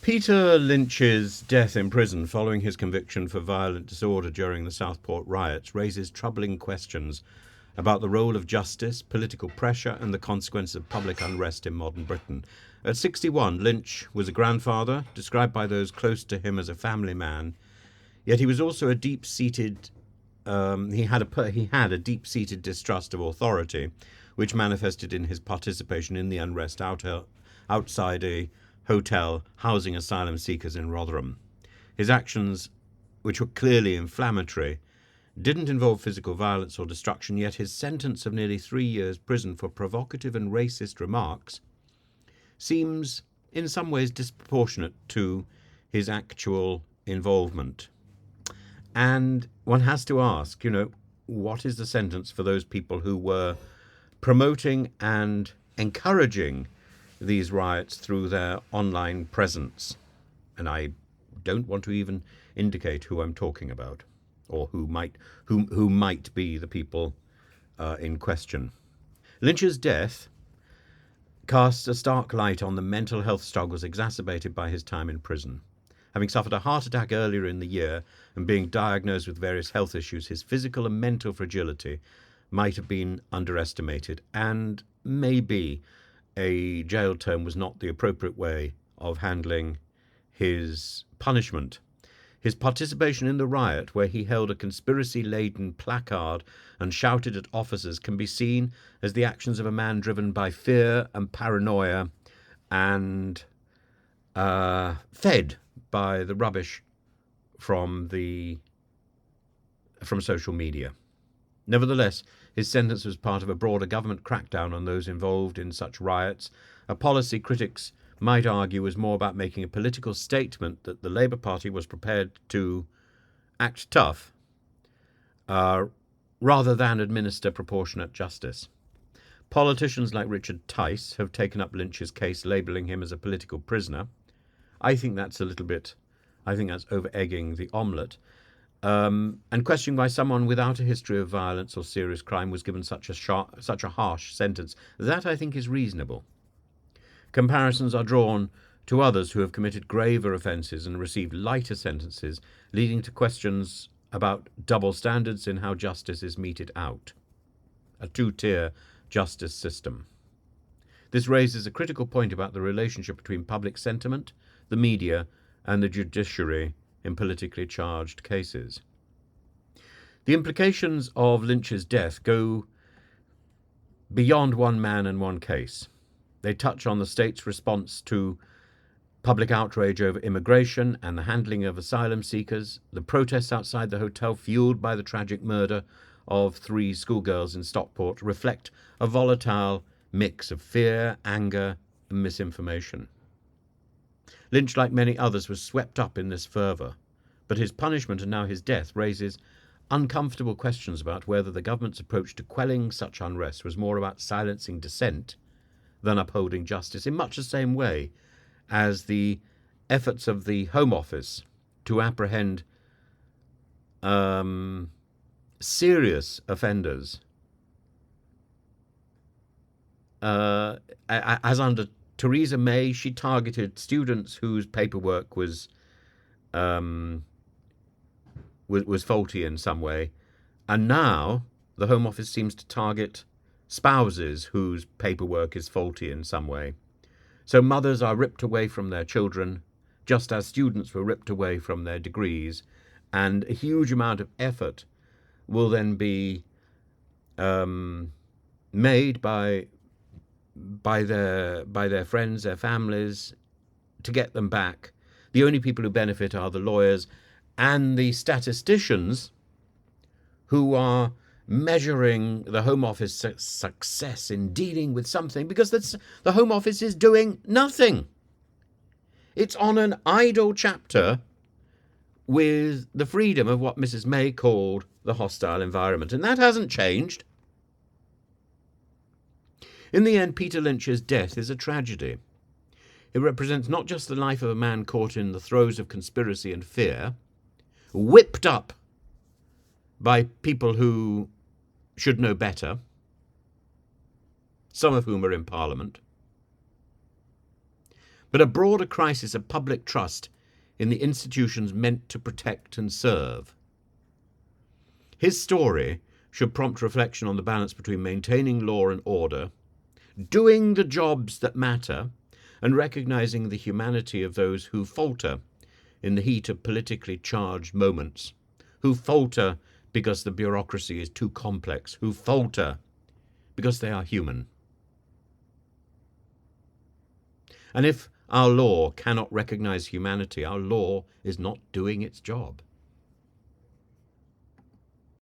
Peter Lynch's death in prison following his conviction for violent disorder during the Southport riots raises troubling questions about the role of justice, political pressure, and the consequences of public unrest in modern Britain. At 61, Lynch was a grandfather, described by those close to him as a family man, yet he was also a deep-seated he had a deep-seated distrust of authority, which manifested in his participation in the unrest outside a hotel housing asylum seekers in Rotherham. His actions, which were clearly inflammatory, didn't involve physical violence or destruction, yet his sentence of nearly 3 years prison for provocative and racist remarks seems in some ways disproportionate to his actual involvement. And one has to ask, what is the sentence for those people who were promoting and encouraging these riots through their online presence? And I don't want to even indicate who I'm talking about, or who might be the people in question. Lynch's death casts a stark light on the mental health struggles exacerbated by his time in prison. Having suffered a heart attack earlier in the year and being diagnosed with various health issues, his physical and mental fragility might have been underestimated, and maybe a jail term was not the appropriate way of handling his punishment. His participation in the riot, where he held a conspiracy-laden placard and shouted at officers, can be seen as the actions of a man driven by fear and paranoia and fed by the rubbish from social media. Nevertheless, his sentence was part of a broader government crackdown on those involved in such riots, a policy critics might argue was more about making a political statement that the Labour Party was prepared to act tough rather than administer proportionate justice. Politicians like Richard Tice have taken up Lynch's case, labelling him as a political prisoner. I think that's over-egging the omelette, and questioning why someone without a history of violence or serious crime was given such a harsh sentence. That, I think, is reasonable. Comparisons are drawn to others who have committed graver offences and received lighter sentences, leading to questions about double standards in how justice is meted out. A two-tier justice system. This raises a critical point about the relationship between public sentiment, the media, and the judiciary in politically charged cases. The implications of Lynch's death go beyond one man and one case. They touch on the state's response to public outrage over immigration and the handling of asylum seekers, the protests outside the hotel fueled by the tragic murder of 3 schoolgirls in Stockport reflect a volatile mix of fear, anger, and misinformation. Lynch, like many others, was swept up in this fervour, but his punishment and now his death raises uncomfortable questions about whether the government's approach to quelling such unrest was more about silencing dissent than upholding justice, in much the same way as the efforts of the Home Office to apprehend serious offenders, as under Theresa May, she targeted students whose paperwork was faulty in some way, and now the Home Office seems to target spouses whose paperwork is faulty in some way. So mothers are ripped away from their children, just as students were ripped away from their degrees, and a huge amount of effort will then be made by their friends, their families, to get them back. The only people who benefit are the lawyers and the statisticians who are measuring the Home Office success in dealing with something, because the Home Office is doing nothing. It's on an idle chapter with the freedom of what Mrs. May called the hostile environment, and that hasn't changed. In the end, Peter Lynch's death is a tragedy. It represents not just the life of a man caught in the throes of conspiracy and fear, whipped up by people who should know better, some of whom are in Parliament, but a broader crisis of public trust in the institutions meant to protect and serve. His story should prompt reflection on the balance between maintaining law and order, doing the jobs that matter, and recognizing the humanity of those who falter in the heat of politically charged moments, who falter because the bureaucracy is too complex, who falter because they are human. And if our law cannot recognize humanity, our law is not doing its job.